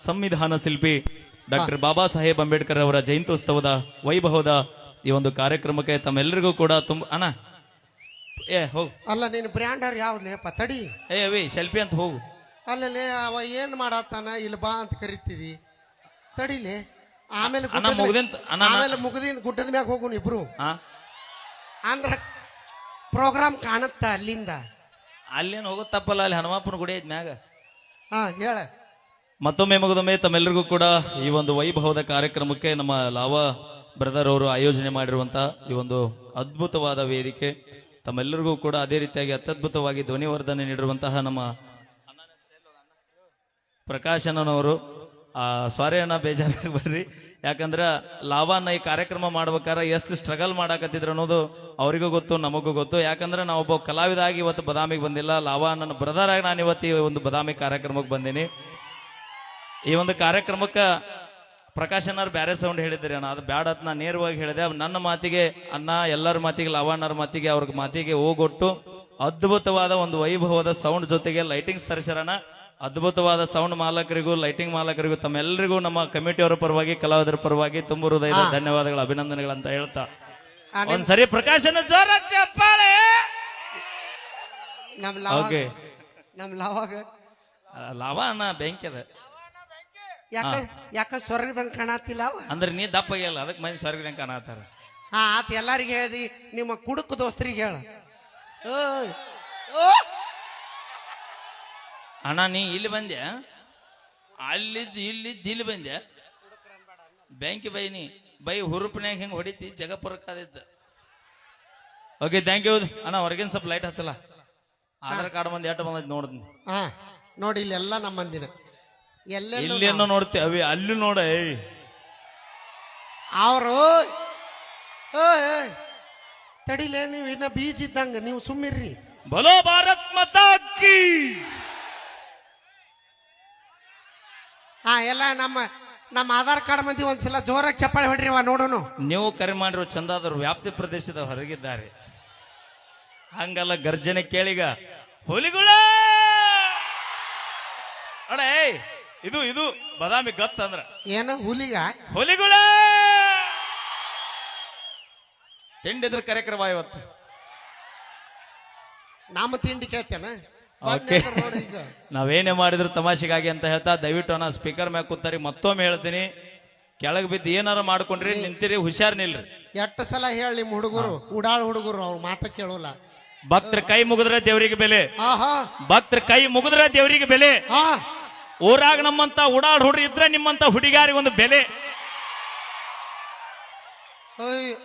ಸಂವಿಧಾನ ಶಿಲ್ಪಿ ಡಾಕ್ಟರ್ ಬಾಬಾ ಸಾಹೇಬ್ ಅಂಬೇಡ್ಕರ್ ಅವರ ಜಯಂತ್ಯೋತ್ಸವದ ವೈಭವದ ಈ ಒಂದು ಕಾರ್ಯಕ್ರಮಕ್ಕೆ ತಮ್ಮೆಲ್ಲರಿಗೂ ಕೂಡ ತುಂಬ ಅಣ್ಣ ಹೋಗು ಅಲ್ಲ ನೀನು ಬ್ರ್ಯಾಂಡರ್ ಯಾವ್ದ್ಲೇಪ್ಪ ತಡಿ ಅವಿ ಸೆಲ್ಫಿ ಅಂತ ಹೋಗು ಅಲ್ಲೇ ಅವ ಏನ್ ಮಾಡತ್ತಾನ ಇಲ್ಲಿ ಬಾ ಅಂತ ಕರಿತಿದಿ ತಡಿಲೆ ಆಮೇಲೆ ಆಮೇಲೆ ಮುಗದಿಂದ ಗುಡ್ಡದ ಮ್ಯಾಗ ಹೋಗುನ್ ಇಬ್ರು ಅಂದ್ರ ಪ್ರೋಗ್ರಾಮ್ ಕಾಣತ್ತ ಅಲ್ಲಿಂದ ಅಲ್ಲೇನು ಹೋಗುತ್ತಪ್ಪಲ್ಲ ಅಲ್ಲಿ ಹನುಮಪ್ಪನ ಗುಡಿ ಐತ್ ಮ್ಯಾಗ ಹೇಳ ಮತ್ತೊಮ್ಮೆ ಮಗದೊಮ್ಮೆ ತಮ್ಮೆಲ್ಲರಿಗೂ ಕೂಡ ಈ ಒಂದು ವೈಭವದ ಕಾರ್ಯಕ್ರಮಕ್ಕೆ ನಮ್ಮ ಲಾವಾ ಬ್ರದರ್ ಅವರು ಆಯೋಜನೆ ಮಾಡಿರುವಂತಹ ಈ ಒಂದು ಅದ್ಭುತವಾದ ವೇದಿಕೆ ತಮ್ಮೆಲ್ಲರಿಗೂ ಕೂಡ ಅದೇ ರೀತಿಯಾಗಿ ಅತ್ಯದ್ಭುತವಾಗಿ ಧ್ವನಿವರ್ಧನೆ ನೀಡಿರುವಂತಹ ನಮ್ಮ ಪ್ರಕಾಶನವರು ಸಾರಿ ಅಣ್ಣ ಬೇಜಾರಾಗಿ ಬರ್ರಿ ಯಾಕಂದ್ರ ಲಾವಾನ ಈ ಕಾರ್ಯಕ್ರಮ ಮಾಡ್ಬೇಕಾದ್ರೆ ಎಷ್ಟು ಸ್ಟ್ರಗಲ್ ಮಾಡಾಕತ್ತಿದ್ರು ಅನ್ನೋದು ಅವರಿಗೂ ಗೊತ್ತು ನಮಗೂ ಗೊತ್ತು ಯಾಕಂದ್ರೆ ನಾವೊಬ್ಬ ಕಲಾವಿದ ಆಗಿ ಇವತ್ತು ಬದಾಮಿಗೆ ಬಂದಿಲ್ಲ ಲಾವಾ ನನ್ನ ಬ್ರದರ್ ಆಗಿ ನಾನು ಇವತ್ತು ಈ ಒಂದು ಬದಾಮಿ ಕಾರ್ಯಕ್ರಮಕ್ಕೆ ಬಂದೀನಿ ಈ ಒಂದು ಕಾರ್ಯಕ್ರಮಕ್ಕೆ ಪ್ರಕಾಶನವ್ರು ಬ್ಯಾರೆ ಸೌಂಡ್ ಹೇಳಿದ್ರಿ ಅಣ್ಣ ಅದು ಬ್ಯಾಡ ಅಂತ ನಾನು ನೇರವಾಗಿ ಹೇಳಿದೆ ನನ್ನ ಮಾತಿಗೆ ಅಣ್ಣ ಎಲ್ಲರ ಮಾತಿಗೆ ಲಾವಣ್ಣರ ಮಾತಿಗೆ ಅವ್ರ ಮಾತಿಗೆ ಹೋಗೊಟ್ಟು ಅದ್ಭುತವಾದ ಒಂದು ವೈಭವದ ಸೌಂಡ್ ಜೊತೆಗೆ ಲೈಟಿಂಗ್ಸ್ ತರಿಸಿರೋಣ ಅದ್ಭುತವಾದ ಸೌಂಡ್ ಮಾಲಕರಿಗೂ ಲೈಟಿಂಗ್ ಮಾಲಕರಿಗೂ ತಮ್ಮೆಲ್ಲರಿಗೂ ನಮ್ಮ ಕಮಿಟಿಯವರ ಪರವಾಗಿ ಕಲಾವಿದರ ಪರವಾಗಿ ತುಂಬ ಹೃದಯದ ಧನ್ಯವಾದಗಳು ಅಭಿನಂದನೆಗಳಂತ ಹೇಳ್ತಾ ಒಂದ್ಸರಿ ಪ್ರಕಾಶನ ಜೋರ ಚಪ್ಪಾಳೆ ನಮ್ ಲಾವಾಗ ಲಾವಾ ಅಣ್ಣ ಬೆಂಕಿ ಅದ ಯಾಕ ಸ್ವರ್ಗದಂಗ ಕಾಣತಿಲ್ಲ ಅಂದ್ರೆ ನೀ ದಪ್ಪಾಗಿಲ್ಲ ಅದಕ್ಕೆ ಮಂದಿ ಸ್ವರ್ಗದಂಗ ಕಾಣತಾರ ಆತ ಎಲ್ಲಾರಿಗೆ ಹೇಳ್ದಿ ನಿಮ್ಮ ಕುಡುಕು ದೋಸ್ತರಿಗೆ ಹೇಳ ಅಣ್ಣ ನೀ ಇಲ್ಲಿ ಬಂದ್ಯ ಇಲ್ಲಿದ್ದು ಇಲ್ಲಿ ಬಂದ್ಯ ಬ್ಯಾಂಕಿ ಬೈ ಬೈ ಹುರುಪ್ನ್ಯಾಗ ಹಿಂಗೆ ಹೊಡಿತಿ ಜಗಪುರಕ್ಕಾದಿದ್ದ ಓಕೆ ಥ್ಯಾಂಕ್ ಯು ಅಣ್ಣ ಹೊರಗಿನ ಸ್ವಲ್ಪ ಲೈಟ್ ಹಚ್ಚಲ್ಲ ಆಧಾರ್ ಕಾರ್ಡ್ ಬಂದು ಎಷ್ಟು ಬಂದೈತಿ ನೋಡ್ತೀನಿ ನೋಡಿ ಇಲ್ಲೆಲ್ಲ ನಮ್ಮ ಮಂದಿನ ಇಲ್ಲೇನೋ ನೋಡ್ತಿ ಅವಿ ಅಲ್ಲಿ ನೋಡ ಅವರು ತಡಿಲೇ ನೀವು ಇನ್ನ ಬೀಜ ಇದ್ದಂಗ ನೀವು ಸುಮ್ಮಿರ್ರಿ ಬಲೋ ಭಾರತ್ ಮಾತಾ ಕೀ ಎಲ್ಲ ನಮ್ಮ ಆಧಾರ್ ಕಾರ್ಡ್ ಮಂದಿ ಒಂದ್ಸಲ ಜೋರಾಗಿ ಚಪ್ಪಾಳೆ ಹೊಡ್ರಿ ನೋಡೋನು ನೀವು ಕರೆ ಮಾಡಿರೋ ಚಂದಾದವರು ವ್ಯಾಪ್ತಿ ಪ್ರದೇಶದ ಹೊರಗಿದ್ದಾರೆ ಹಂಗಲ್ಲ ಗರ್ಜನೆ ಕೇಳಿಗ ಹುಲಿಗುಳ ಅಡ ಇದು ಬದಾಮಿ ಗತ್ ಅಂದ್ರ ಏನು ಹುಲಿಗುಳ ತಿಂಡಿದ್ರ ಕಾರ್ಯಕ್ರಮ ಇವತ್ತು ನಮ್ಮ ತಿಂಡಿ ಕೇಳ್ತೇನ ನಾವೇನೇ ಮಾಡಿದ್ರು ತಮಾಷೆಗಾಗಿ ಅಂತ ಹೇಳ್ತಾ ದಯವಿಟ್ಟು ನಾ ಸ್ಪೀಕರ್ ಮ್ಯಾಗ ಕೂತಾರಿ ಮತ್ತೊಮ್ಮೆ ಹೇಳ್ತೀನಿ ಕೆಳಗ್ ಬಿದ್ದು ಏನಾರ ಮಾಡ್ಕೊಂಡ್ರಿ ನಿಂತಿರಿ ಹುಷಾರ್ ನಿಲ್ರಿ ಎಷ್ಟು ಸಲ ಹೇಳಿ ನಿಮ್ ಹುಡುಗರು ಉಡಾಳ್ ಹುಡುಗರು ಅವ್ರ ಮಾತ ಕೇಳೋಲ್ಲ ಭಕ್ತರ ಕೈ ಮುಗಿದ್ರೆ ದೇವರಿಗೆ ಬೆಲೆ ಭಕ್ತರ ಕೈ ಮುಗಿದ್ರೆ ದೇವರಿಗೆ ಬೆಲೆ ಊರಾಗ ನಮ್ಮಂತ ಉಡಾಳ್ ಹುಡ್ರಿ ಇದ್ರೆ ನಿಮ್ಮಂತ ಹುಡುಗಾರಿಗೆ ಒಂದು ಬೆಲೆ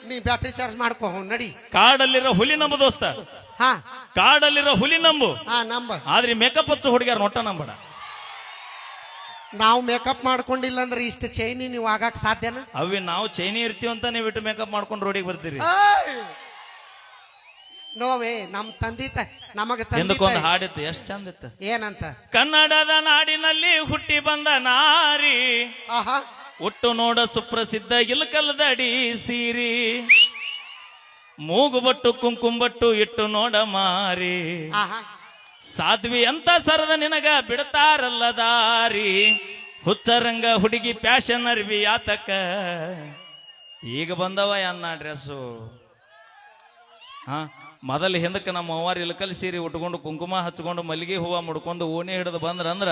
ನೀ ಬ್ಯಾಟ್ರಿ ಚಾರ್ಜ್ ಮಾಡ್ಕೋ ನಡಿ ಕಾಡಲ್ಲಿರೋ ಹುಲಿ ನಂಬ ದೋಸ್ತ ಕಾಡಲ್ಲಿರೋ ಹುಲಿ ನಂಬು ಆದ್ರೆ ಮೇಕಪ್ ಹಚ್ಚು ಹುಡುಗ್ಯಾರ ನೋಟ ನಂಬಡ ನಾವು ಮೇಕಪ್ ಮಾಡ್ಕೊಂಡಿಲ್ಲ ಅಂದ್ರೆ ಇಷ್ಟು ಚೈನಿ ನೀವು ಆಗಾಕ್ ಸಾಧ್ಯನಾ ಅವಿ ನಾವು ಚೈನಿ ಇರ್ತೀವಿ ಅಂತ ನೀವು ಇಟ್ಟು ಮೇಕಪ್ ಮಾಡ್ಕೊಂಡು ರೋಡಿಗೆ ಬರ್ತೀರಿ ನೋವೇ ನಮ್ ತಂದಿ ನಮಗ ಹಿಂದಕ್ಕೊಂದು ಹಾಡಿತ್ತು ಎಷ್ಟ್ ಚಂದ ಇತ್ತು ಏನಂತ ಕನ್ನಡದ ನಾಡಿನಲ್ಲಿ ಹುಟ್ಟಿ ಬಂದ ನಾರಿ ಹುಟ್ಟು ನೋಡ ಸುಪ್ರಸಿದ್ಧ ಇಲ್ಕಲ್ದಡಿ ಸೀರಿ ಮೂಗುಬಟ್ಟು ಕುಂಕುಂಬಟ್ಟು ಇಟ್ಟು ನೋಡ ಮಾರಿ ಸಾಧ್ವಿ ಅಂತ ಸರದ ನಿನಗ ಬಿಡ್ತಾರಲ್ಲ ದಾರಿ ಹುಚ್ಚರಂಗ ಹುಡುಗಿ ಪ್ಯಾಶನ್ ಅರ್ವಿ ಆತಕ ಈಗ ಬಂದವ ಅನ್ನ ಡ್ರೆಸ್ಸು ಮೊದಲು ಹಿಂದಕ್ಕೆ ನಮ್ಮ ಅವ್ವಾರ ಇಲಕಲ್ ಸೀರೆ ಉಟ್ಕೊಂಡು ಕುಂಕುಮ ಹಚ್ಕೊಂಡು ಮಲ್ಲಿಗೆ ಹೂವ ಮುಡ್ಕೊಂಡು ಓಣಿ ಹಿಡಿದು ಬಂದ್ರಂದ್ರ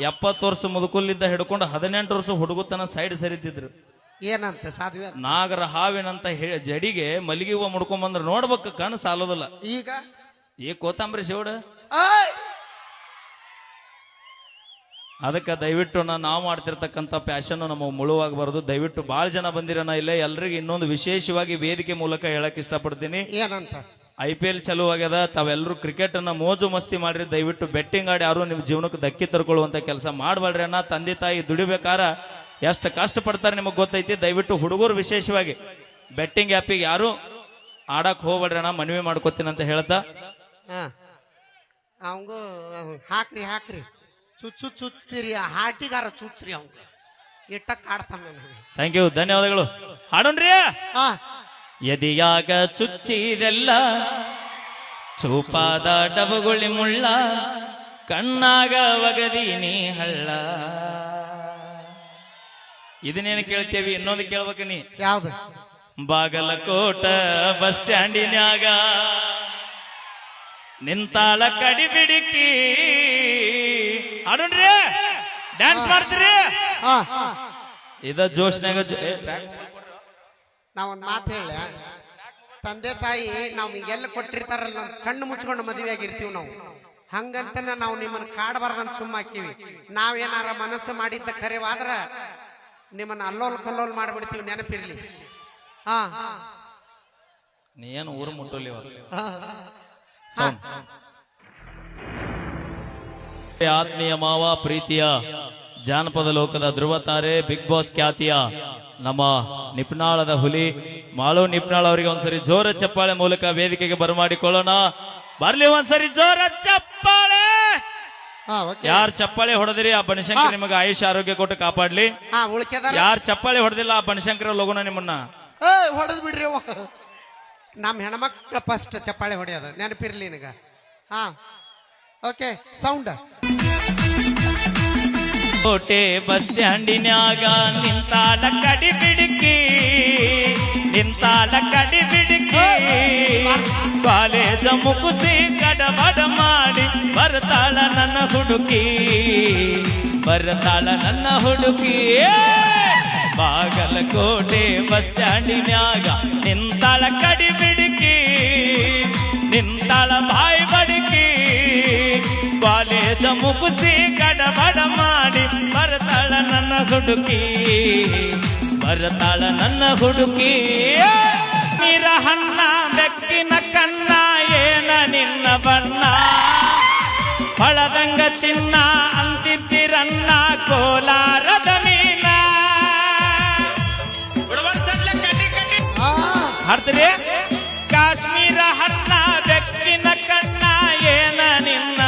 70 ವರ್ಷ ಮುದುಕುಲ್ಲಿದ್ದ ಹಿಡ್ಕೊಂಡು 18 ವರ್ಷ ಹುಡುಗುತನ ಸೈಡ್ ಸರಿತಿದ್ರು ಏನಂತ ಸಾಧ್ವಿ ನಾಗರ ಹಾವಿನಂತ ಜಡಿಗೆ ಮಲ್ಲಿಗೆ ಹೂವ ಮುಡ್ಕೊಂಡ್ ಬಂದ್ರ ನೋಡ್ಬೇಕು ಕಣ್ಣು ಸಾಲೋದಿಲ್ಲ ಈ ಕೋತಂಬರಿ ಶಿವಡ ಅದಕ್ಕೆ ದಯವಿಟ್ಟು ನಾವು ಮಾಡ್ತಿರ್ತಕ್ಕಂಥ ಪ್ಯಾಶನ್ ನಮ್ಮ ಮುಳುವಾಗಬಾರದು ದಯವಿಟ್ಟು ಬಹಳ ಜನ ಬಂದಿರೋಣ ಇಲ್ಲೇ ಎಲ್ರಿಗೂ ಇನ್ನೊಂದು ವಿಶೇಷವಾಗಿ ವೇದಿಕೆ ಮೂಲಕ ಹೇಳಕ್ ಇಷ್ಟಪಡ್ತೀನಿ ಏನಂತ IPL ಚಾಲೂ ಆಗ್ಯದ ತಾವೆಲ್ಲರೂ ಕ್ರಿಕೆಟ್ ಅನ್ನ ಮೋಜು ಮಸ್ತಿ ಮಾಡ್ರಿ ದಯವಿಟ್ಟು ಬೆಟ್ಟಿಂಗ್ ಆಡಿ ಯಾರು ನಿಮ್ ಜೀವನಕ್ಕೆ ಧಕ್ಕಿ ತರ್ಕೊಳ್ಳುವಂತ ಕೆಲಸ ಮಾಡ್ಬೇಡ್ರಿ ಅನ್ನ ತಂದೆ ತಾಯಿ ದುಡಿಬೇಕಾರ ಎಷ್ಟು ಕಷ್ಟ ಪಡ್ತಾರೆ ನಿಮಗ್ ಗೊತ್ತೈತಿ ದಯವಿಟ್ಟು ಹುಡುಗರು ವಿಶೇಷವಾಗಿ ಬೆಟ್ಟಿಂಗ್ ಆ್ಯಪಿಗೆ ಯಾರು ಆಡಕ್ ಹೋಗ್ಬೇಡ್ರಿ ಅಣ್ಣ ಮನವಿ ಮಾಡ್ಕೋತೀನಿ ಅಂತ ಹೇಳ್ತಾ ಅವಂಗೂ ಹಾಕ್ರಿ ಚುಚ್ತೀರಿ ಹಾಟಿಗಾರ ಚುಚ್ಚ್ರಿ ಅವ್ ಇಟ್ಟ ಕಾಡ್ತಾನ ಥ್ಯಾಂಕ್ ಯು ಧನ್ಯವಾದಗಳು ಹಾಡೋಣ್ರಿ ಎದಿಯಾಗ ಚುಚ್ಚಿರೆಲ್ಲ ಚೂಪಾದ ಡಬಗುಳಿ ಮುಳ್ಳ ಕಣ್ಣಾಗ ಒಗದೀನಿ ಹಳ್ಳ. ಇದನ್ನೇನು ಕೇಳ್ತೇವಿ, ಇನ್ನೊಂದು ಕೇಳ್ಬೇಕ ನೀ. ಯಾವ್ದು? ಬಾಗಲಕೋಟ ಬಸ್ ಸ್ಟ್ಯಾಂಡಿನ್ಯಾಗ ನಿಂತಾಳ ಕಡಿಬಿಡಿಕಿ. ಆಡೋಣ್ರಿ, ಡ್ಯಾನ್ಸ್ ಮಾಡ್ತೀರಿ. ಹಾ, ಇದ ಜೋಶ್ನಾಗ ನಾವೊಂದ್ ಮಾತು ಹೇಳ, ತಂದೆ ತಾಯಿ ನಾವು ಎಲ್ಲ ಕೊಟ್ಟಿರ್ತಾರಲ್ಲ, ಕಣ್ಣು ಮುಚ್ಕೊಂಡು ಮದುವೆ ಆಗಿರ್ತೀವಿ ನಾವು. ಹಂಗಂತನ ನಾವು ನಿಮ್ಮನ್ನ ಕಾಡಬಾರ್ದಂತ ಸುಮ್ಮ ಹಾಕಿವಿ. ನಾವೇನಾರ ಮನಸ್ಸು ಮಾಡಿದ್ದ ಕರೆವಾದ್ರ ನಿಮ್ಮನ್ನ ಅಲ್ಲೋಲ್ ಕಲ್ಲೋಲ್ ಮಾಡ್ಬಿಡ್ತೀವಿ, ನೆನಪಿರ್ಲಿ. ಹಾ, ನೀ ಏನು ಊರು ಮುಟ್ಟಲಿ. ಆತ್ಮೀಯ ಮಾವ, ಪ್ರೀತಿಯ ಜಾನಪದ ಲೋಕದ ಧ್ರುವ ತಾರೆ, ಬಿಗ್ ಬಾಸ್ ಖ್ಯಾತಿಯ ನಮ್ಮ ನಿಪ್ನಾಳದ ಹುಲಿ ಮಾಳು ನಿಪ್ನಾಳ್ ಅವರಿಗೆ ಒಂದ್ಸರಿ ಜೋರ ಚಪ್ಪಾಳೆ ಮೂಲಕ ವೇದಿಕೆಗೆ ಬರಮಾಡಿಕೊಳ್ಳೋಣ. ಬರ್ಲಿ ಒಂದ್ಸರಿ ಜೋರ ಚಪ್ಪಾಳೆ. ಯಾರ್ ಚಪ್ಪಾಳೆ ಹೊಡೆದಿರಿ ಆ ಬನಶಂಕರ್ ನಿಮಗೆ ಆಯುಷ್ ಆರೋಗ್ಯ ಕೊಟ್ಟು ಕಾಪಾಡ್ಲಿ. ಯಾರ್ ಚಪ್ಪಾಳೆ ಹೊಡೆದಿಲ್ಲ ಆ ಬನಶಂಕರ ಲೋಗೋಣ ನಿಮ್ಮನ್ನ ಹೊಡೆದ್ ಬಿಡ್ರಿ. ನಮ್ಮ ಹೆಣ್ಮಕ್ಳ ಫಸ್ಟ್ ಚಪ್ಪಾಳೆ ಹೊಡೆಯೋದು, ನೆನಪಿರ್ಲಿ ನಿನಗ. ಹಾ, ಓಕೆ, ಸೌಂಡ್. ಕೋಟೆ ಬಸ್ ಸ್ಟ್ಯಾಂಡಿನ್ಯಾಗ ನಿಂತಾಳ ಕಡಿಬಿಡಿಕಿ, ನಿಂತಾಳ ಕಡಿಬಿಡಿಕಿ. ಕಾಲೇಜ ಮುಗಿಸಿ ಗಡಬಡ ಮಾಡಿ ಬರ್ತಾಳ ನನ್ನ ಹುಡುಕಿ, ಬರ್ತಾಳ ನನ್ನ ಹುಡುಕಿ. ಬಾಗಲಕೋಟೆ ಬಸ್ ಸ್ಟ್ಯಾಂಡಿನ್ಯಾಗ ನಿಂತಾಳ ಕಡಿಬಿಡಿಕಿ, ನಿಂತಾಳ ಬಾಯಿ ಬಡಿಕಿ. ಕಾಲೇಜ ಮುಗಿಸಿ ಗಡಬಡ ಮಾಡಿ ಬರ್ತಾಳ ನನ್ನ ಹುಡುಕಿ, ಬರ್ತಾಳ ನನ್ನ ಹುಡುಕಿ. ನೀರ ಹಣ್ಣ ಬೆಕ್ಕಿನ ಕಣ್ಣ ಏನ ನಿನ್ನ ಬಣ್ಣ, ಹೊಳದಂಗ ಚಿನ್ನ ಅಂತಿದ್ದಿರನ್ನ ಕೋಲಾರದ ಮೀನ. ಹಾಡ್ತೀರಿ? ಕಾಶ್ಮೀರ ಹಣ್ಣ ಬೆಕ್ಕಿನ ಕಣ್ಣ ಏನ ನಿನ್ನ,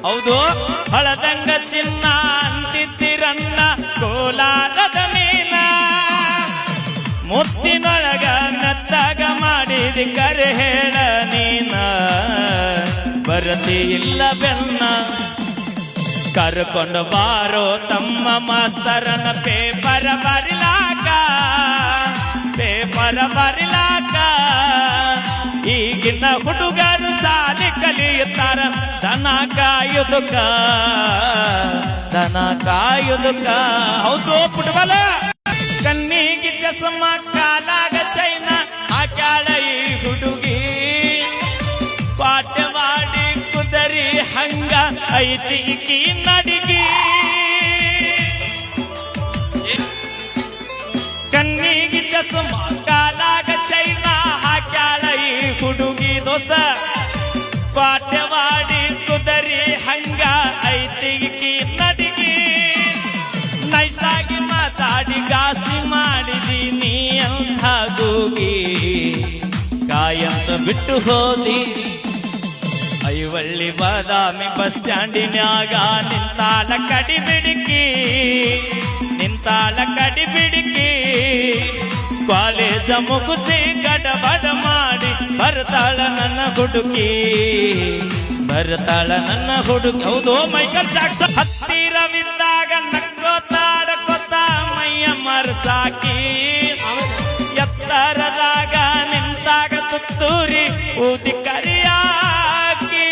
ಹೌದು ಹೊಳದಂಗ ಚಿನ್ನ ಅಂತಿದ್ದಿರನ್ನ ಕೋಲಾರದ ಮೀನ. ಮುತ್ತಿನೊಳಗ ಮೆತ್ತಾಗ ಮಾಡಿದಿ ಕರೆ ಹೇಳ ನೀನ, ಬರತಿ ಇಲ್ಲ ಬೆನ್ನ. ಕರ್ಕೊಂಡು ಬಾರೋ ತಮ್ಮ ಮಾಸ್ತರನ ಪೇಪರ್ ಬರಿಲಾಕ, ಪೇಪರ್ ಬರಿಲಾಕ. ಈಗಿನ ಹುಡುಗರು ಸಾಲಿ ಕಲಿಯುತ್ತಾರ ದನ ಕಾಯುದುಕ, ದನ ಕಾಯುದುಕ. ಹೌದು ಫುಟ್ಬಾಲ. ಕಣ್ಣಿಗೆ ಚಸ್ಮ ಕಾಲಾಗ ಚೈನ ಹಾಕ್ಯಾಳ ಈ ಹುಡುಗಿ, ಪಾಠವಾಡಿ ಕುದರಿ ಹಂಗ ಐತಿ ಈಕಿ ನಡಿಗಿ. ಕಣ್ಣಿಗೆ ಚಸ್ಮ ಕಾಲಾಗ ಚೈನ ಹಾಕ್ಯಾಳ ಈ ಹುಡುಗಿ ದೋಸ್ತ, ಪಾಠವಾಡಿ ಕುದರಿ ಹಂಗ ಐತಿ ಈಕಿ ನಡಿಗಿ. ನೈಸಾಗಿ ಮಾತಾಡಿ ಗಾಸಿ ಮಾಡಿದಿ ನೀ ಅಂತ ಗೂಗಿ, ಕಾಯಂತ ಬಿಟ್ಟು ಹೋದಿ. ಐವಳ್ಳಿ ಬಾದಾಮಿ ಬಸ್ ಸ್ಟ್ಯಾಂಡಿನ್ಯಾಗ ನಿಂತಾಳ ಕಡಿಬಿಡಿಕಿ, ನಿಂತಾಳ ಕಡಿಬಿಡಿಕಿ. ಕಾಲೇಜ ಮುಗಿಸಿ ಗಡಬಡ ಮಾಡಿ ಬರ್ತಾಳ ನನ್ನ ಹುಡುಕಿ, ಬರ್ತಾಳ ನನ್ನ ಹುಡುಗಿ. ಹೌದು ಮೈಕಲ್ ಜಾಕ್ಸನ್. ಹತ್ತಿರವಿದ್ದಾಗ ನಕ್ಕೋತಾಡಕೋತ ಮೈಯ ಮರ್ಸಾಕಿ, ಎತ್ತರದಾಗ ನಿಂತಾಗ ತುತ್ತೂರಿ ಊದಿ ಕರಿಯಾಕಿ.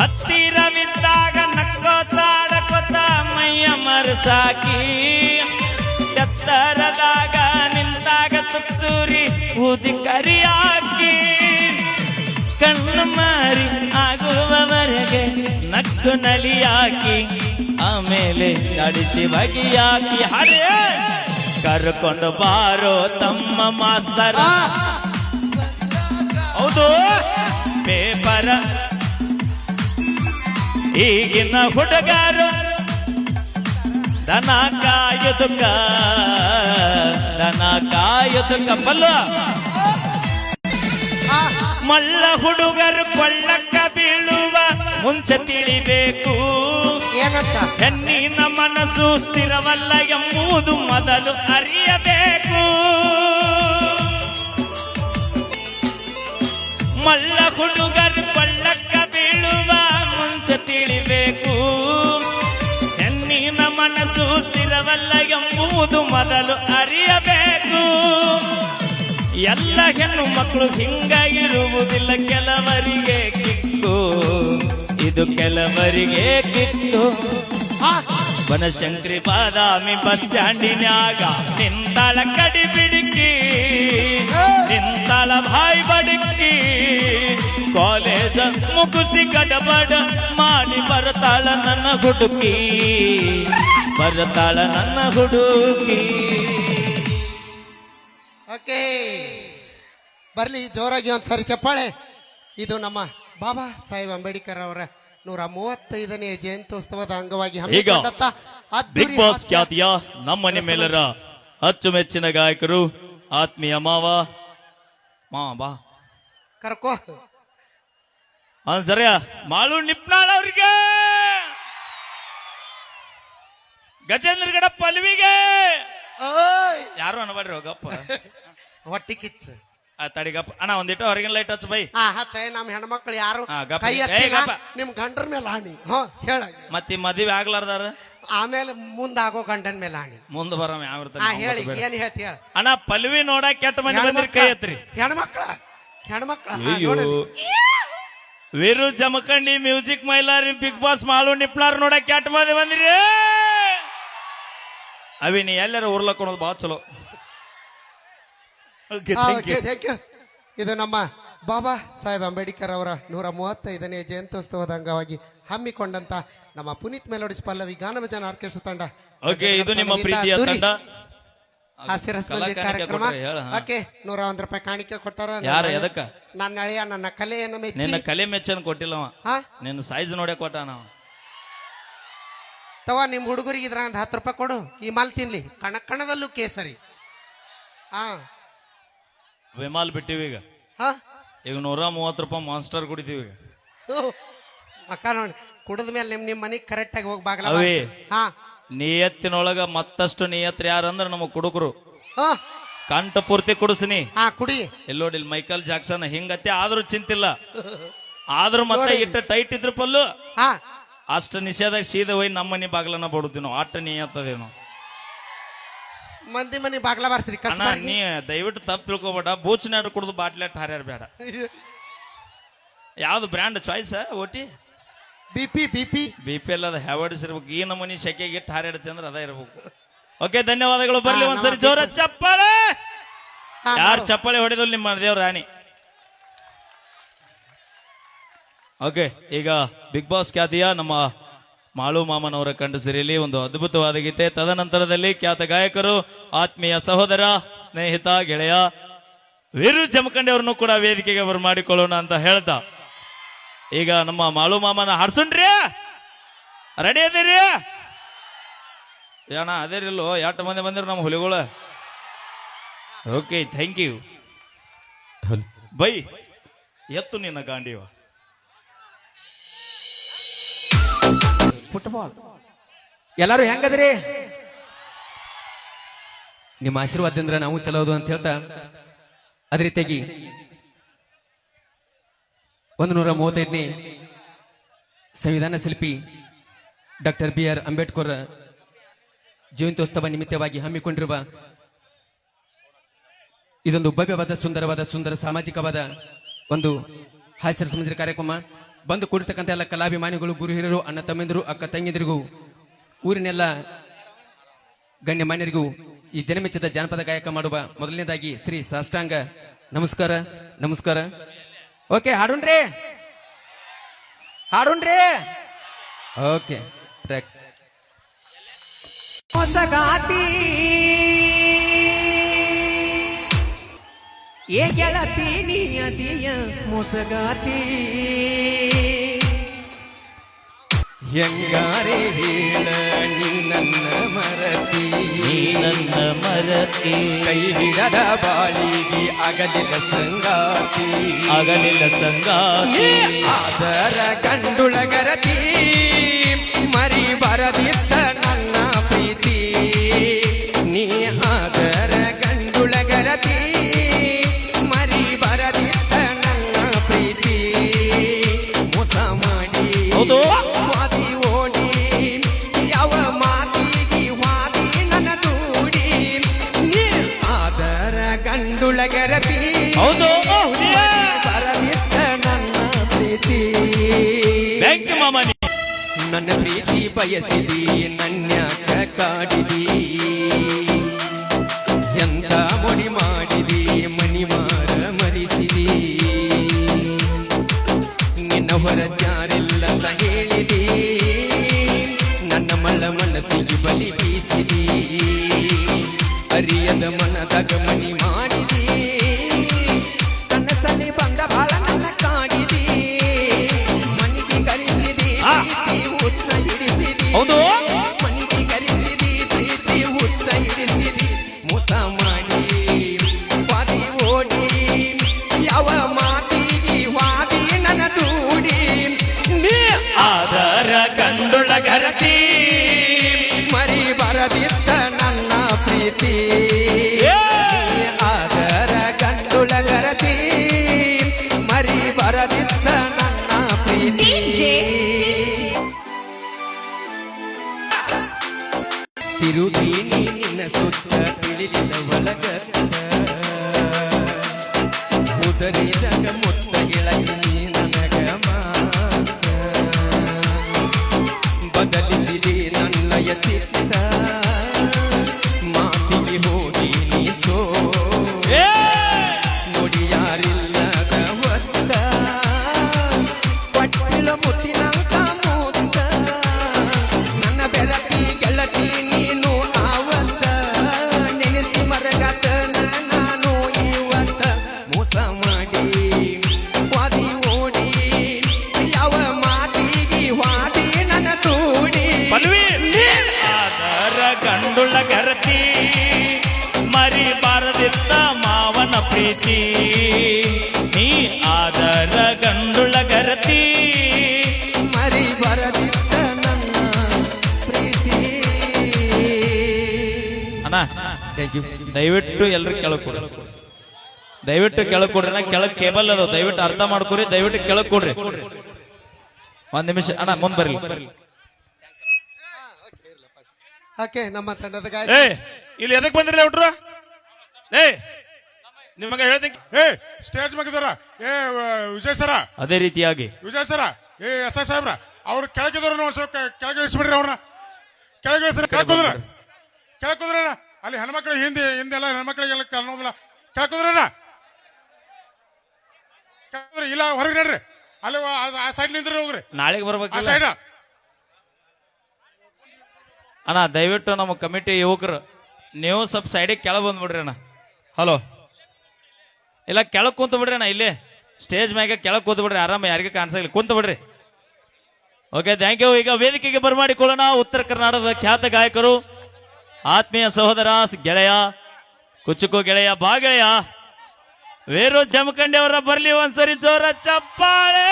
ಹತ್ತಿರವಿದ್ದಾಗ ನಕ್ಕೋತಾಡಕೋತ ಮೈಯ ಮರ್ಸಾಕಿ, ಎತ್ತರದಾಗ ನಿಂತಾಗ ತುತ್ತೂರಿ ಊದಿ ಕರಿಯಾಕಿ. ಕಣ್ಣು ಮಾರಿ ಆಗುವವರೆಗೆ ನಕ್ಕು ನಲಿಯಾಕಿ, ಆಮೇಲೆ ಕಡಿಸಿ ಬಗೆಯಾಕಿ. ಹರೇ ಕರ್ಕೊಂಡು ಬಾರೋ ತಮ್ಮ ಮಾಸ್ತರ, ಹೌದು ಪೇಪರ. ಈಗಿನ ಹುಡುಗರು ದನ ಕಾಯುದುಕ, ದನ ಕಾಯುದುಕ. ಬಲ್ಲ ಮಲ್ಲ ಹುಡುಗರು ಕೊಳ್ಳಕ್ಕ ಬೀಳುವ ಮುಂಚೆ ತಿಳಿಬೇಕು, ಹೆಣ್ಣಿನ ಮನಸ್ಸು ಸ್ಥಿರವಲ್ಲ ಎಂಬುದು ಮೊದಲು ಅರಿಯಬೇಕು. ಮಳ್ಳ ಹುಡುಗರು ಕೊಳ್ಳಕ್ಕ ಬೀಳುವ ಮುಂಚೆ ತಿಳಿಬೇಕು, ಹೆಣ್ಣಿನ ಮನಸ್ಸು ಸ್ಥಿರವಲ್ಲ ಎಂಬುದು ಮೊದಲು ಅರಿಯಬೇಕು. ಎಲ್ಲ ಹೆಣ್ಣು ಮಕ್ಕಳು ಹಿಂಗ ಇರುವುದಿಲ್ಲ, ಕೆಲವರಿಗೆ ಕಿಕ್ಕು, ಇದು ಕೆಲವರಿಗೆ ಕಿಕ್ಕು. ಬನಶಂಕರಿ ಬಾದಾಮಿ ಬಸ್ ಸ್ಟ್ಯಾಂಡಿನ್ಯಾಗ ನಿಂತಾಳ ಕಡಿ ಬಿಡುಕಿ, ನಿಂತಾಳ ಭಾಯ್ ಬಡುಕಿ, ಕಾಲೇಜ ಮುಗಿಸಿ ಗಡಬಡ ಮಾಡಿ ಬರ್ತಾಳ ನನ್ನ ಹುಡುಕಿ, ಬರ್ತಾಳ ನನ್ನ ಹುಡುಕಿ. ಓಕೆ, ಬರ್ಲಿ ಜೋರಾಗಿ ಒಂದ್ಸರಿ ಚಪ್ಪಾಳೆ. ಇದು ನಮ್ಮ ಬಾಬಾ ಸಾಹೇಬ್ ಅಂಬೇಡ್ಕರ್ ಅವರ 135ನೇ ಜಯಂತ್ಯೋತ್ಸವದ ಅಂಗವಾಗಿ ಹಮ್ಮಿಕೊಂಡಂತ ಬಿಗ್ ಅದ್ದೂರಿ ಬಾಸ್ ಹಾಸ್ಯ ಖ್ಯಾತಿಯ ನಮ್ಮ ನಿಮ್ಮೆಲ್ಲರ ಅಚ್ಚುಮೆಚ್ಚಿನ ಗಾಯಕರು ಆತ್ಮೀಯ ಮಾವ ಬಾ ಕರ್ಕೋ ಸರಿಯ ಮಾಳು ನಿಪ್ನಾಳ್ ಅವ್ರಿಗೆ, ಗಜೇಂದ್ರಗಡ ಪಲ್ವಿಗೆ, ಯಾರು ಅನ್ಬೇಡ್ರಿ ಗಪ್ಪ ಹೊಟ್ಟಿ ಕಿಚ್ಚು ತಡಿಗಪ್ಪ ಅಣ್ಣ ಒಂದಿಟ್ಟು ಹೊರಗಿನ ಲೈಟ್ ಹಚ್ಚ ಬೈ. ಹಚ್ಚ ನಮ್ಮ ಹೆಣ್ಮಕ್ಳು ಯಾರು ಗಪ್ಪ. ಕೈ ಏ, ಎತ್ತಿಲ್ಲ, ಗಪ್ಪ. ನಿಮ್ ಗಂಡರ ಮೇಲೆ ಹಾಣಿ. ಹೇಳ ಮತ್ತೆ ಮದ್ವೆ ಆಗ್ಲಾರ್ದಾರ ಆಮೇಲೆ ಮುಂದಾಗೋ ಗಂಡನ ಮೇಲೆ ಹಾಣಿ. ಮುಂದ್ ಬರ ಹೇಳಿ ಏನ್ ಹೇಳ್ತಿ ಹೇಳ. ಅಣ್ಣ ಪಲ್ವಿ ನೋಡಕ್ ಕೆಟ್ಟ ಮಂದಿ ಬಂದ್ರಿ, ಕೈ ಎತ್ರಿ. ಹೆಣ್ಮಕ್ಳ ಅಯ್ಯೋ Veeru Jamakhandi music Mailari Bigg Boss Malu ನಿಪ್ನಾರ್ ನೋಡಕ್ ಕೆಟ್ಟ ಮಂದಿ ಬಂದಿರಿ. ಅವಿ ನೀ ಎಲ್ಲಾರ ಉರ್ಲಕ್ಕೊಳೋದು ಬಹಳ ಚಲೋ. Thank you. ಇದು ನಮ್ಮ ಬಾಬಾ ಸಾಹೇಬ್ ಅಂಬೇಡ್ಕರ್ ಅವರ 135ನೇ ಜಯಂತ್ಯೋತ್ಸವದ ಅಂಗವಾಗಿ ಹಮ್ಮಿಕೊಂಡಂತ ನಮ್ಮ ಪುನೀತ್ ಮೆಲೋಡಿಸ್ ಪಲ್ಲವಿ ಗಾನಭಜನ ಆರ್ಕೆಸ್ಟ್ರಾ ತಂಡ. ಓಕೆ, ಇದು ನಿಮ್ಮ ಪ್ರೀತಿಯ ತಂಡ. ಹಾಸ್ಯರಸಮಂಜರಿ ಕಾರ್ಯಕ್ರಮ. ಓಕೆ, 101 ರೂಪಾಯಿ ಕಾಣಿಕೆ ಕೊಟ್ಟಾರ. ಯಾರ ಎದಕ್ಕ? ನನ್ನ ಅಳಿಯ ನನ್ನ ಕಲೆಯನ್ನು ಮೆಚ್ಚಿ. ನಿನ್ನ ಕಲೆ ಮೆಚ್ಚನ್ ಕೊಟ್ಟಿಲ್ಲವ, ಹಾ ನಿನ್ನ ಸೈಜ್ ನೋಡೇ ಕೊಟ್ಟ ನಾವ. ತವ ನಿಮ್ ಹುಡುಗರಿಗೆ ಇದ್ರ 10 ರೂಪಾಯಿ ಕೊಡು, ಈ ಮಾಲ್ ತಿನ್ಲಿ. ಕಣದಲ್ಲೂ ಕೇಸರಿ. ಹಾ ವಿಮಾಲ್ ಬಿಟ್ಟಿವಿ ಈಗ. ಈಗ 130 ರೂಪಾಯಿ ಮಾನ್ಸ್ಟರ್ ಕುಡಿತೀವಿ ಈಗ. ಅಕ್ಕ ನೋಡಿ, ಕುಡಿದ ಮೇಲೆ ನಿಮ್ ಮನೆಗ್ ಕರೆಕ್ಟ್ ಆಗಿ ಹೋಗ್ಬಾಗಲ್ಲ. ಅವೇ ಹಾ ನಿಯತ್ತಿನೊಳಗ ಮತ್ತಷ್ಟು ನಿಯತ್ರ ಯಾರಂದ್ರ ನಮ್ಮ ಕುಡುಕರು. ಹಾ ಕಂಠ ಪೂರ್ತಿ ಕುಡಿಸ್ನಿ. ಕುಡಿ. ಎಲ್ಲೋಡಿ ಮೈಕಲ್ ಜಾಕ್ಸನ್ ಹಿಂಗತ್ತೆ, ಆದ್ರೂ ಚಿಂತಿಲ್ಲ. ಆದ್ರೂ ಮತ್ತೆ ಇಟ್ಟ ಟೈಟ್ ಇದ್ರ ಪಲ್ಲು ಹಾ ಅಷ್ಟ ನಿಷೇಧಾಗ ಸೀದ ಹೋಗಿ ನಮ್ಮ ಮನಿ ಬಾಗ್ಲನ್ನ ಬಡುತ್ತೀವಿ ನಾವು. ಆಟ ನಿಯತ್ತದೇನು ಮಂದಿ ಮನಿ ಬಾಗ್ಲ ಬಾರ್ಸ್ರಿ. ಅಣ್ಣ ನೀ ದಯವಿಟ್ಟು ತಪ್ಪು ತಿಳ್ಕೊಬೇಡ. ಬೂಚ್ನಾಡು ಕುಡ್ದು ಬಾಟ್ಲೆಟ್ ಹಾರ್ಯಾರ ಬೇಡ. ಯಾವ್ದು ಬ್ರ್ಯಾಂಡ್ ಚಾಯ್ಸ್ ಓಟಿ? ಬಿಪಿ ಎಲ್ಲ ಹ್ಯಾವರ್ಡ್ಸ್ ಇರ್ಬೇಕು. ಈ ನಮೂನಿ ಶೆಕೆಗೆ ಇಟ್ಟು ಹಾರಾಡುತ್ತೆ ಅಂದ್ರೆ ಅದ ಇರ್ಬೇಕು. ಓಕೆ, ಧನ್ಯವಾದಗಳು. ಬರ್ಲಿ ಒಂದ್ಸರಿ ಜೋರ ಚಪ್ಪಾಳೆ. ಯಾರು ಚಪ್ಪಾಳೆ ಹೊಡೆದ್ರು ನಿಮ್ಮ ದೇವ್ರ ರಾಣಿ. ಓಕೆ, ಈಗ ಬಿಗ್ ಬಾಸ್ ಖ್ಯಾತಿಯ ನಮ್ಮ ಮಾಳು ಮಾಮನವರ ಕಂಡ ಸಿರಿಯಲ್ಲಿ ಒಂದು ಅದ್ಭುತವಾದ ಗೀತೆ. ತದನಂತರದಲ್ಲಿ ಖ್ಯಾತ ಗಾಯಕರು, ಆತ್ಮೀಯ ಸಹೋದರ, ಸ್ನೇಹಿತ, ಗೆಳೆಯ ವೀರು ಜಮಖಂಡಿ ಅವ್ರನ್ನು ಕೂಡ ವೇದಿಕೆಗೆ ಮಾಡಿಕೊಳ್ಳೋಣ ಅಂತ ಹೇಳ್ತಾ ಈಗ ನಮ್ಮ ಮಾಳು ಮಾಮನ ಹಾಡ್ಸುಣ್ರಿ. ರೆಡಿ ಅದೇರಿ ಏನ? ಅದೇರಿಲ್ಲೋ 8 ಮಂದಿ ಬಂದಿರು ನಮ್ಮ ಹುಲಿಗಳು. Okay, thank you. ಬೈ ಎತ್ತು ನಿನ್ನ ಗಾಂಡಿವ. ಫುಟ್ಬಾಲ್ ಎಲ್ಲಾರು ಹೆಂಗದ್ರಿ? ನಿಮ್ಮ ಆಶೀರ್ವಾದದಿಂದ ನಾವು ಚಲೋದು ಅಂತ ಹೇಳ್ತಾ, ಅದೇ ರೀತಿಯಾಗಿ 135ನೇ ಸಂವಿಧಾನ ಶಿಲ್ಪಿ ಡಾಕ್ಟರ್ BR ಅಂಬೇಡ್ಕರ್ ಜಯಂತ್ಯೋತ್ಸವ ನಿಮಿತ್ತವಾಗಿ ಹಮ್ಮಿಕೊಂಡಿರುವ ಇದೊಂದು ಭವ್ಯವಾದ ಸುಂದರ ಸಾಮಾಜಿಕವಾದ ಒಂದು ಹಾಸ್ಯ ಸಮಂಜರಿ ಕಾರ್ಯಕ್ರಮ. ಬಂದು ಕೂಡಿರ್ತಕ್ಕಂಥ ಎಲ್ಲ ಕಲಾಭಿಮಾನಿಗಳು, ಗುರು ಹಿರಿಯರು, ಅಣ್ಣ ತಮ್ಮೆಂದರು, ಅಕ್ಕ ತಂಗಿಯರಿಗೂ, ಊರಿನೆಲ್ಲ ಗಣ್ಯಮಾನ್ಯರಿಗೂ ಈ ಜನಮೆಚ್ಚದ ಜಾನಪದ ಗಾಯಕ ಮಾಡುವ ಮೊದಲನೇದಾಗಿ ಶ್ರೀ ಸಾಷ್ಟಾಂಗ ನಮಸ್ಕಾರ. ಓಕೆ, ಹಾಡುಣ್ರಿ. ಓಕೆ, ಹೊಸಗಾತಿ ಏ ಗೆಳತಿ ನಿಯತಿಯ ಮೊಸಗಾತಿ ಹೆಂಗಾರೆ ಹೇಳ ನೀ ನನ್ನ ಮರತಿ ಕೈ ಹಿಡದ ಬಾಳಿಗೆ ಅಗಲಿದ ಸಂಗಾತಿ ಆದರ ಗಂಡುಳಗರತಿ ಮರಿ ಬರದಿದ್ದ ನನ್ನ ಪ್ರೀತಿ ನೀ ಆದರ ಗಂಡುಳಗರತಿ ಮರಿ ಬರದಿದ್ದ ನನ್ನ ಪ್ರೀತಿ ಹೌದು ವಾದಿ ಓಡಿ ಯಾವ ಮಾತಿಗೆ ವಾದಿ ನನ್ನ ದೂಡಿ ನೀ ಆದರ ಗಂಡುಳಗರತಿ ಹೌದು ಬರದಿದ್ದ ನನ್ನ ಪ್ರೀತಿ ಬ್ಯಾಂಕ್ ಮಾಮನಿ ನನ್ನ ಪ್ರೀತಿ ಬಯಸಿದಿ ನನ್ಯಾಕ ಕಾಡಿದಿ ಎಂತ ಮುಡಿ ಮಾಡಿದಿ ಮನಿ ಮಾರ ಮರಿಸಿದಿ ನಿನ್ನ ಹೊರತ್ಯಾರಿಲ್ಲ ಅಂತ ಹೇಳಿದಿ ನನ್ನ ಮನಸ್ಸಿಗೆ ಬಲಿ ಬೀಸಿದಿ ಅರಿಯದ ಮನದಾಗ ಮನಿ ಮಾಡಿದಿ ಕನಸಲ್ಲಿ ಬಂದ ಬಾಳ ನನ್ನ ಕಾಡಿದಿ ಮನಿಗೆ ಕರೆಸಿದಿ ಹುಚ್ಚ ಹಿಡಿಸಿದಿ ಹೌದು ಮನಿಗೆ ಕರೆಸಿದಿ ಪ್ರೀತಿ ಹುಚ್ಚ ಹಿಡಿಸಿದಿ ಮೋಸ ಮಾಡಿ ವಾದಿ ಓಡಿ ಯಾವ ಮಾತಿಗೆ ವಾದಿ ನನ್ನ ದೂಡಿ ನೀ ಆದರ ಗಂಡುಳಗರತಿ ಮರಿ ಬರದಿದ್ದ ನನ್ನ ಪ್ರೀತಿ ಆದರ ಗಂಡುಳಗರತಿ ಮರಿ ಬರದಿದ್ದ ನನ್ನ ಪ್ರೀತಿ ತಿರುಗೀನಿ ನಿನ್ನ ಸುತ್ತ ತಿಳಿದ ಒಳಗ ಉದರಿದಾಗ ಮುತ್ತ ಗೆಳಗಿ ನನಗ ಮಾತ ಬದಲಿಸಿದಿ ನನ್ನಯ ಚಿತ್ತ ಮಾತಿಗೆ ಹೋಗಿ ನೀ ಸೋ ನೋಡಿ ಯಾರಿಲ್ಲದ ಹೊತ್ತ ಪಟ್ಟಿಲ ಮುತ್ತಿನಂತ ಮೂತ್ತ ನನ್ನ ಬೆರತಿ ಗೆಳತಿ ನೀನು ಆವತ್ತ ನೆನೆಸಿ ಮರಗತ ನಾನು ಇವತ್ತ ಮೋಸ ಮಾಡಿ ವಾದಿ ಓಡಿ ಯಾವ ಮಾತಿಗೆ ವಾದಿ ನನ್ನ ತೂಡಿ ಆದರ ಗಂಡುಳಗರತಿ ಮರಿ ಬಾರದಿತ್ತ ಮಾವನ ಪ್ರೀತಿ ನೀ ಆದರ ಗಂಡುಳಗರತಿ ಮರಿ ಬರದಿದ್ದ ನನ್ನ ಪ್ರೀತಿ ಅಣ್ಣ ಥ್ಯಾಂಕ್ ಯು ದಯವಿಟ್ಟು ಎಲ್ರು ಕೆಳಗ್ ಕೊಡ್ರಿ ದಯವಿಟ್ಟು ಕೆಳಗ್ ಕೊಡ್ರಿ ನಾ ಕೆಳಗ್ ಕೇಬಲ್ ಅದು ದಯವಿಟ್ಟು ಅರ್ಥ ಮಾಡ್ಕೊರಿ ದಯವಿಟ್ಟು ಕೆಳಗ್ ಕೊಡ್ರಿ ಒಂದ್ ನಿಮಿಷ ಅಣ್ಣ ಮುಂದ್ ಬರ್ಲಿ ಓಕೆ ನಮ್ಮ ತಂಡದ ಗಾಯ ಏ ಇಲ್ಲಿ ಎದಕ್ ಬಂದ್ರಲ್ಲ ಹುಟ್ರು ಏ ನಿಮಗ ಹೇಳ್ತೀನಿ ಏ ಸ್ಟೇಜ್ ಮಗಿದಾರ ಏ ವಿಜಯ್ ಸರ ಅದೇ ರೀತಿಯಾಗಿ ವಿಜಯ್ ಸರ ಏ ಎಸ್ ಐ ಸಾಹೇಬ್ರ ಅವ್ರು ಕೆಳಗಿದವ್ರು ಒಂದ್ ಸ್ವಲ್ಪ ಕೆಳಗೆ ಇಳಿಸ್ಬಿಡ್ರಿ ಅವ್ರನ್ನ ಕೆಳಗೆ ಇಳಿಸ್ರಿ ಕೆಳಗೆ ಕುಂದ್ರ ಅಲ್ಲಿ ಹೆಣ್ಮಕ್ಳು ಹಿಂದೆಲ್ಲ ಹೆಣ್ಮಕ್ಳಿಗೆಲ್ಲ ಅನ್ನೋದಿಲ್ಲ ಕೆಳಗೆ ಕುಂದ್ರಣ್ಣ ಇಲ್ಲ ಹೊರಗೆ ನಡ್ರಿ ಅಲ್ಲಿ ಆ ಸೈಡ್ ನಿಂದ್ರಿ ಹೋಗ್ರಿ ನಾಳೆಗೆ ಆ ಬರ್ಬೇಕಲ್ಲ ಸೈಡ್ ಅಣ್ಣ ದಯವಿಟ್ಟು ನಮ್ಮ ಕಮಿಟಿ ಯುವಕರು ನೀವು ಸ್ವಲ್ಪ ಸೈಡಿಗೆ ಕೆಳಗೆ ಬಂದ್ಬಿಡ್ರಿ ಅಣ್ಣ ಹಲೋ ಇಲ್ಲ ಕೆಳಗೆ ಕುಂತ ಬಿಡ್ರಿ ಅಣ್ಣ ಇಲ್ಲಿ ಸ್ಟೇಜ್ ಮ್ಯಾಗ ಕೆಳಗೆ ಕೂತ್ ಬಿಡ್ರಿ ಆರಾಮ ಯಾರಿಗೆ ಕಾಣಿಸಲ್ಲ ಕುಂತ ಬಿಡ್ರಿ ಓಕೆ ಥ್ಯಾಂಕ್ ಯು. ಈಗ ವೇದಿಕೆಗೆ ಬರಮಾಡಿಕೊಳ್ಳೋಣ ಉತ್ತರ ಕರ್ನಾಟಕದ ಖ್ಯಾತ ಗಾಯಕರು ಆತ್ಮೀಯ ಸಹೋದರ ಗೆಳೆಯ ಕುಚುಕು ಗೆಳೆಯ ಬಾ ಗೆಳೆಯ ವೇರು ಜಮಖಂಡಿ ಅವರ ಬರ್ಲಿ ಒಂದ್ಸರಿ ಜೋರ ಚಪ್ಪಾಳೆ.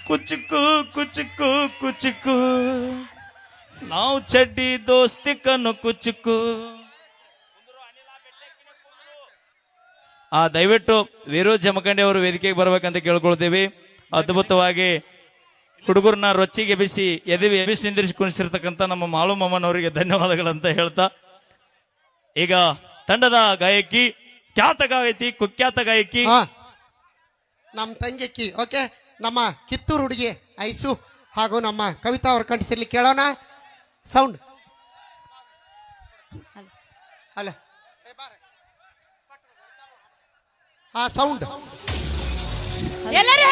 ಕುಚುಕು ಕುಚುಕು ಕುಚುಕು ನಾವು ಚಡ್ಡಿ ದೋಸ್ತಿ ಕಣ್ಣು ಕುಚುಕು. ದಯವಿಟ್ಟು ವೀರು ಜಮಖಂಡಿ ಅವರು ವೇದಿಕೆಗೆ ಬರ್ಬೇಕಂತ ಕೇಳ್ಕೊಳ್ತೀವಿ. ಅದ್ಭುತವಾಗಿ ಹುಡುಗರನ್ನ ರೊಚ್ಚಿಗೆ ಎಬಿಸಿ ಎಬಿಸಿ ನಿಂದಿರಿಸಿ ಕುಣಿಸಿರ್ತಕ್ಕಂಥ ನಮ್ಮ ಮಾಳು ಮಾಮನವರಿಗೆ ಧನ್ಯವಾದಗಳಂತ ಹೇಳ್ತಾ ಈಗ ತಂಡದ ಗಾಯಕಿ ಖ್ಯಾತ ಗಾಯಕಿ ಕುಖ್ಯಾತ ಗಾಯಕಿ ನಮ್ಮ ತಂಗಿಕ್ಕಿ ಓಕೆ ನಮ್ಮ ಕಿತ್ತೂರು ಹುಡುಗಿ ಐಸು ಹಾಗೂ ನಮ್ಮ ಕವಿತಾ ಅವ್ರ ಕಂಠಿಸಿರ್ಲಿ ಕೇಳೋಣ ಸೌಂಡ್ ಅಲ್ಲ ಸೌಂಡ್ ಎಲ್ಲರೂ